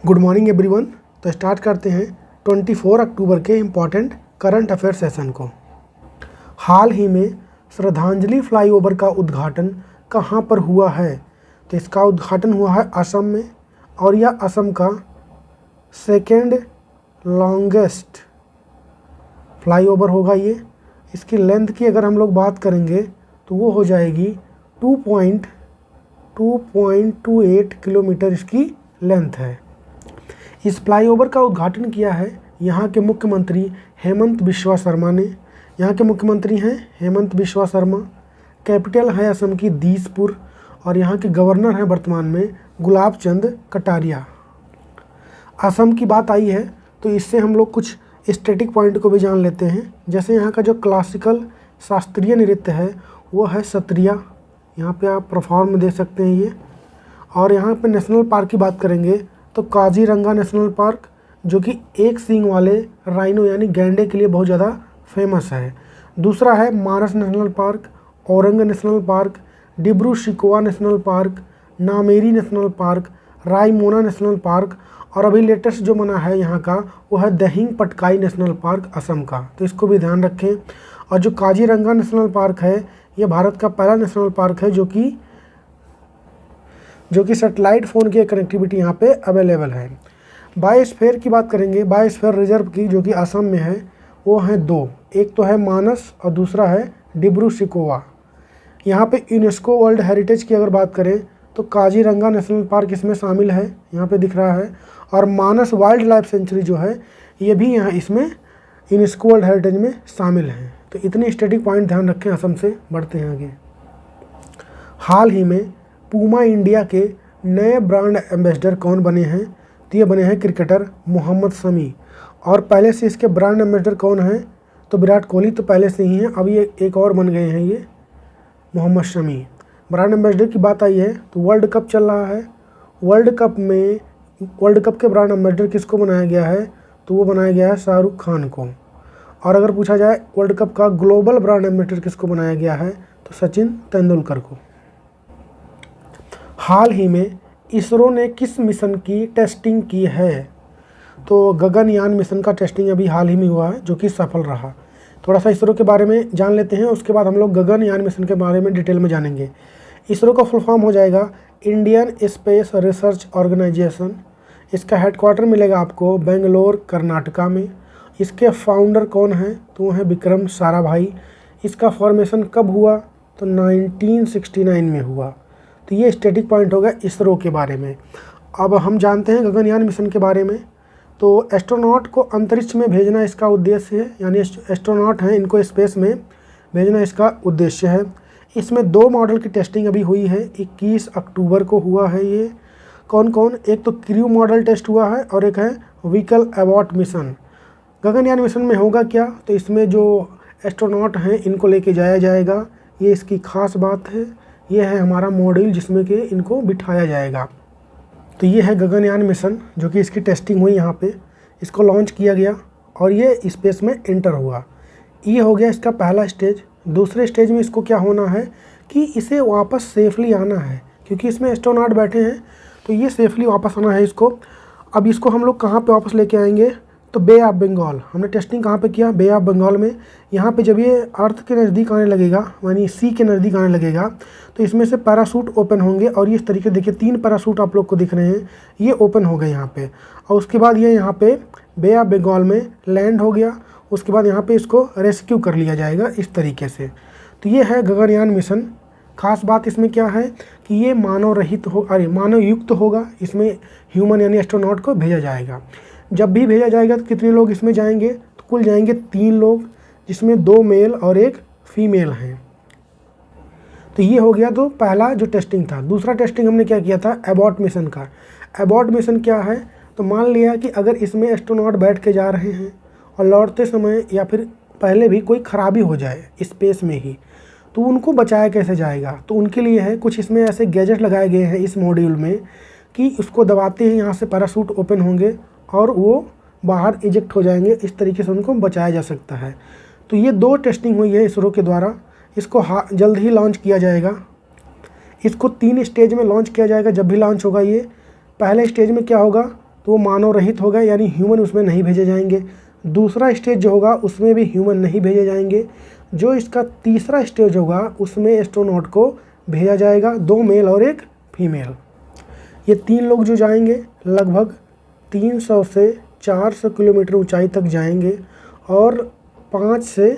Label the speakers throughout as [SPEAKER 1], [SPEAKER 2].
[SPEAKER 1] Good morning everyone. तो start करते हैं 24 अक्टूबर के इम्पॉर्टेंट करंट अफेयर सेशन को। हाल ही में श्रद्धांजलि फ्लाईओवर का उद्घाटन कहाँ पर हुआ है? तो इसका उद्घाटन हुआ है असम में, और यह असम का सेकेंड लॉन्गेस्ट फ्लाईओवर होगा। ये इसकी लेंथ की अगर हम लोग बात करेंगे तो वो हो जाएगी 2.28 किलोमीटर इसकी लेंथ है। इस फ्लाईओवर का उद्घाटन किया है यहाँ के मुख्यमंत्री हेमंत बिस्वा शर्मा ने। यहाँ के मुख्यमंत्री हैं हेमंत बिस्वा शर्मा। कैपिटल है असम की दिसपुर, और यहाँ के गवर्नर हैं वर्तमान में गुलाब चंद कटारिया। असम की बात आई है तो इससे हम लोग कुछ स्टैटिक पॉइंट को भी जान लेते हैं। जैसे यहाँ का जो क्लासिकल शास्त्रीय नृत्य है वो है सत्रिया। यहाँ पे आप परफॉर्म दे सकते हैं ये। और यहाँ पे नेशनल पार्क की बात करेंगे तो काजीरंगा नेशनल पार्क, जो कि एक सींग वाले राइनो यानी गैंडे के लिए बहुत ज़्यादा फेमस है। दूसरा है Manas national park, Orang national park, Dibru Saikhowa national park, Nameri national park, Raimona national park, और अभी लेटेस्ट जो बना है यहाँ का वो है दहिंग पटकाई नेशनल पार्क असम का। तो इसको भी ध्यान रखें। और जो काजीरंगा नेशनल पार्क है ये भारत का पहला नेशनल पार्क है जो कि सैटेलाइट फ़ोन की कनेक्टिविटी यहाँ पे अवेलेबल है। बायोस्फीयर की बात करेंगे, बायोस्फीयर रिजर्व की जो कि असम में है वो हैं दो, एक तो है मानस और दूसरा है डिब्रू शिकोवा। यहाँ पे यूनेस्को वर्ल्ड हेरिटेज की अगर बात करें तो काजीरंगा नेशनल पार्क इसमें शामिल है, यहाँ पे दिख रहा है। और मानस वाइल्ड लाइफ सेंचुरी जो है ये भी यहाँ इसमें यूनेस्को वर्ल्ड हेरिटेज में शामिल है। तो इतने स्टैटिक पॉइंट ध्यान रखें। असम से बढ़ते हैं आगे। हाल ही में पूमा इंडिया के नए ब्रांड एम्बेसडर कौन बने हैं? तो ये बने हैं क्रिकेटर मोहम्मद शमी। और पहले से इसके ब्रांड एम्बेसडर कौन हैं? तो विराट कोहली तो पहले से ही हैं, अभी एक और बन गए हैं ये मोहम्मद शमी। ब्रांड एम्बेसडर की बात आई है तो वर्ल्ड कप चल रहा है। वर्ल्ड कप के ब्रांड एम्बेसडर किसको बनाया गया है? तो वो बनाया गया है शाहरुख खान को। और अगर पूछा जाए वर्ल्ड कप का ग्लोबल ब्रांड एम्बेसडर किसको बनाया गया है तो सचिन तेंदुलकर को। हाल ही में इसरो ने किस मिशन की टेस्टिंग की है? तो गगनयान मिशन का टेस्टिंग अभी हाल ही में हुआ है जो कि सफल रहा। थोड़ा सा इसरो के बारे में जान लेते हैं, उसके बाद हम लोग गगनयान मिशन के बारे में डिटेल में जानेंगे। इसरो का फुल फॉर्म हो जाएगा इंडियन स्पेस रिसर्च ऑर्गेनाइजेशन। इसका हेडक्वार्टर मिलेगा आपको बेंगलोर कर्नाटका में। इसके फाउंडर कौन हैं? तो वो हैं विक्रम साराभाई। इसका फॉर्मेशन कब हुआ? तो 1969 में हुआ। तो ये स्टैटिक पॉइंट होगा इसरो के बारे में। अब हम जानते हैं गगनयान मिशन के बारे में। तो एस्ट्रोनॉट को अंतरिक्ष में भेजना इसका उद्देश्य है, यानी एस्ट्रोनॉट हैं इनको स्पेस में भेजना इसका उद्देश्य है। इसमें दो मॉडल की टेस्टिंग अभी हुई है, 21 अक्टूबर को हुआ है ये। कौन कौन? एक तो क्रू मॉडल टेस्ट हुआ है और एक है vehicle abort mission. Gaganyaan mission में होगा क्या? तो इसमें जो एस्ट्रोनॉट हैं इनको लेके जाया जाएगा, ये इसकी खास बात है। ये है हमारा मॉड्यूल जिसमें कि इनको बिठाया जाएगा। तो ये है गगनयान मिशन जो कि इसकी टेस्टिंग हुई यहाँ पे, इसको लॉन्च किया गया और ये स्पेस में एंटर हुआ। ये हो गया इसका पहला स्टेज। दूसरे स्टेज में इसको क्या होना है कि इसे वापस सेफली आना है, क्योंकि इसमें एस्ट्रोनॉट बैठे हैं तो ये सेफली वापस आना है इसको। अब इसको हम लोग कहाँ पे वापस लेके आएंगे? तो बे ऑफ बंगाल। हमने टेस्टिंग कहाँ पे किया? बे ऑफ बंगाल में। यहाँ पे जब ये अर्थ के नज़दीक आने लगेगा, यानी सी के नज़दीक आने लगेगा, तो इसमें से पैराशूट ओपन होंगे। और ये इस तरीके देखिए 3 पैराशूट आप लोग को दिख रहे हैं, ये ओपन हो गए यहाँ पे। और उसके बाद ये यहाँ पे बे ऑफ बंगाल में लैंड हो गया। उसके बाद यहाँ पे इसको रेस्क्यू कर लिया जाएगा इस तरीके से। तो ये है गगनयान मिशन। खास बात इसमें क्या है कि ये मानव युक्त होगा। इसमें ह्यूमन यानी एस्ट्रोनॉट को भेजा जाएगा। जब भी भेजा जाएगा तो कितने लोग इसमें जाएंगे? तो कुल जाएंगे 3 लोग, जिसमें 2 मेल और 1 फीमेल हैं। तो ये हो गया तो पहला जो टेस्टिंग था। दूसरा टेस्टिंग हमने क्या किया था? अबॉर्ट मिशन का। अबॉर्ट मिशन क्या है? तो मान लिया कि अगर इसमें एस्ट्रोनॉट बैठ के जा रहे हैं और लौटते समय या फिर पहले भी कोई ख़राबी हो जाए स्पेस में ही, तो उनको बचाया कैसे जाएगा? तो उनके लिए है कुछ इसमें ऐसे गैजेट लगाए गए हैं इस मॉड्यूल में कि उसको दबाते ही यहाँ से पैराशूट ओपन होंगे और वो बाहर इजेक्ट हो जाएंगे। इस तरीके से उनको बचाया जा सकता है। तो ये 2 टेस्टिंग हुई है इसरो के द्वारा। इसको जल्द ही लॉन्च किया जाएगा। इसको 3 स्टेज में लॉन्च किया जाएगा। जब भी लॉन्च होगा ये, पहले स्टेज में क्या होगा? तो वो मानव रहित होगा, यानी ह्यूमन उसमें नहीं भेजे जाएंगे। दूसरा स्टेज जो होगा उसमें भी ह्यूमन नहीं भेजे जाएंगे। जो इसका तीसरा स्टेज होगा उसमें एस्ट्रोनॉट को भेजा जाएगा, 2 मेल और 1 फीमेल। ये 3 लोग जो जाएंगे लगभग 300 से 400 किलोमीटर ऊंचाई तक जाएंगे और 5 से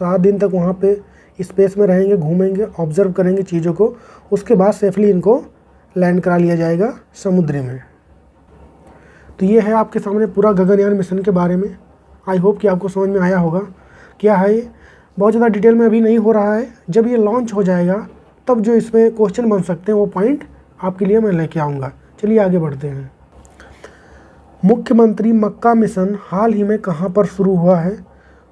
[SPEAKER 1] 7 दिन तक वहाँ पे स्पेस में रहेंगे, घूमेंगे, ऑब्जर्व करेंगे चीज़ों को। उसके बाद सेफली इनको लैंड करा लिया जाएगा समुद्र में। तो ये है आपके सामने पूरा गगनयान मिशन के बारे में। आई होप कि आपको समझ में आया होगा। क्या है ये बहुत ज़्यादा डिटेल में अभी नहीं हो रहा है, जब ये लॉन्च हो जाएगा तब जो इसमें क्वेश्चन बन सकते हैं वो पॉइंट आपके लिए मैं लेके आऊँगा। चलिए आगे बढ़ते हैं। मुख्यमंत्री मक्का मिशन हाल ही में कहाँ पर शुरू हुआ है?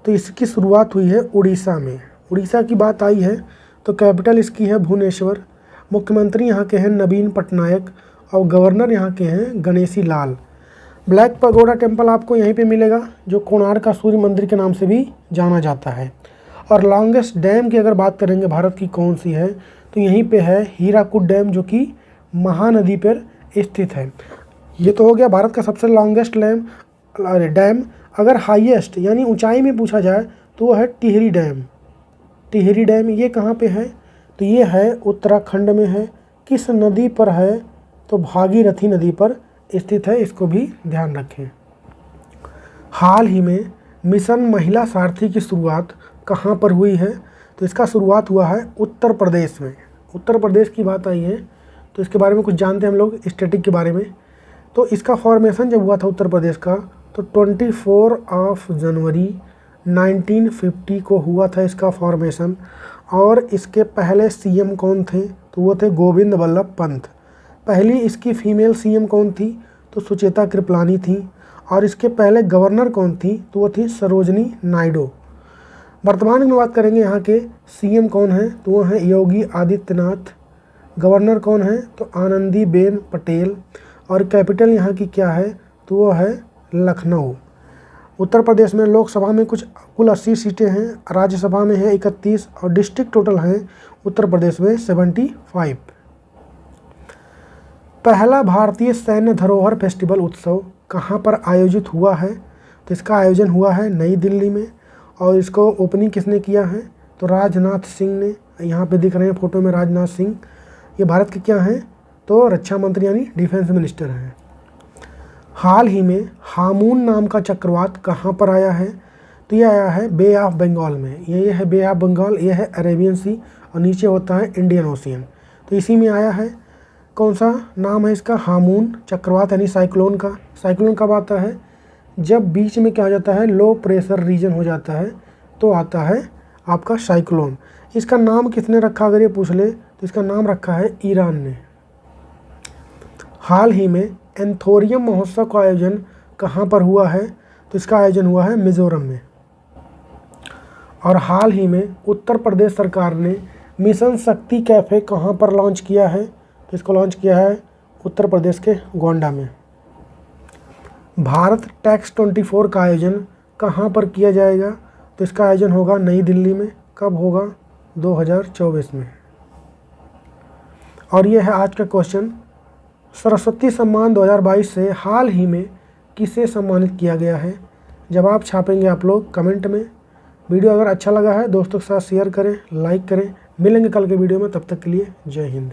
[SPEAKER 1] तो इसकी शुरुआत हुई है उड़ीसा में। उड़ीसा की बात आई है तो कैपिटल इसकी है भुवनेश्वर। मुख्यमंत्री यहाँ के हैं नवीन पटनायक और गवर्नर यहाँ के हैं Ganeshi Lal. Black pagoda temple आपको यहीं पे मिलेगा, जो कोणार्क का सूर्य मंदिर के नाम से भी जाना जाता है। और लॉन्गेस्ट डैम की अगर बात करेंगे भारत की कौन सी है, तो यहीं पे है हीराकुड डैम, जो कि महानदी पर स्थित है। ये तो हो गया भारत का सबसे लॉन्गेस्ट डैम। अगर हाईएस्ट यानी ऊंचाई में पूछा जाए तो वो है टिहरी डैम। टिहरी डैम ये कहाँ पे है? तो ये है उत्तराखंड में है। किस नदी पर है? तो भागीरथी नदी पर स्थित है, इसको भी ध्यान रखें। हाल ही में मिशन महिला सारथी की शुरुआत कहाँ पर हुई है? तो इसका शुरुआत हुआ है उत्तर प्रदेश में। उत्तर प्रदेश की बात आई है तो इसके बारे में कुछ जानते हैं हम लोग, स्टैटिक के बारे में। तो इसका फॉर्मेशन जब हुआ था उत्तर प्रदेश का, तो 24 जनवरी 1950 को हुआ था इसका फॉर्मेशन। और इसके पहले सीएम कौन थे? तो वो थे गोविंद वल्लभ पंत। पहली इसकी फीमेल सीएम कौन थी? तो सुचेता कृपलानी थी। और इसके पहले गवर्नर कौन थी? तो वो थी सरोजनी नायडू। वर्तमान में बात करेंगे यहाँ के सीएम कौन है, तो वो हैं योगी आदित्यनाथ। गवर्नर कौन है? तो आनंदीबेन पटेल। और कैपिटल यहाँ की क्या है? तो वो है लखनऊ। उत्तर प्रदेश में लोकसभा में कुल 80 सीटें हैं, राज्यसभा में है 31 और डिस्ट्रिक्ट टोटल है उत्तर प्रदेश में 75। पहला भारतीय सैन्य धरोहर फेस्टिवल उत्सव कहाँ पर आयोजित हुआ है? तो इसका आयोजन हुआ है नई दिल्ली में। और इसको ओपनिंग किसने किया है? तो राजनाथ सिंह ने। यहाँ पे दिख रहे हैं फोटो में राजनाथ सिंह। ये भारत के क्या हैं? तो रक्षा मंत्री यानी डिफेंस मिनिस्टर हैं। हाल ही में हामून नाम का चक्रवात कहाँ पर आया है? तो ये आया है बे ऑफ बंगाल में। ये है बे ऑफ बंगाल, ये है अरेबियन सी और नीचे होता है इंडियन ओशियन। तो इसी में आया है। कौन सा नाम है इसका? हामून चक्रवात यानी साइक्लोन का। साइक्लोन कब आता है? जब बीच में क्या हो जाता है, लो प्रेशर रीजन हो जाता है, तो आता है आपका साइक्लोन। इसका नाम किसने रखा अगर ये पूछ ले, तो इसका नाम रखा है ईरान ने। हाल ही में एंथोरियम महोत्सव का आयोजन कहाँ पर हुआ है? तो इसका आयोजन हुआ है मिजोरम में। और हाल ही में उत्तर प्रदेश सरकार ने मिशन शक्ति कैफ़े कहाँ पर लॉन्च किया है? तो इसको लॉन्च किया है उत्तर प्रदेश के गोंडा में। भारत टैक्स 24 का आयोजन कहाँ पर किया जाएगा? तो इसका आयोजन होगा नई दिल्ली में। कब होगा? 2024 में। और ये है आज का क्वेश्चन। सरस्वती सम्मान 2022 से हाल ही में किसे सम्मानित किया गया है? जवाब छापेंगे आप लोग कमेंट में। वीडियो अगर अच्छा लगा है दोस्तों के साथ शेयर करें, लाइक करें। मिलेंगे कल के वीडियो में, तब तक के लिए जय हिंद।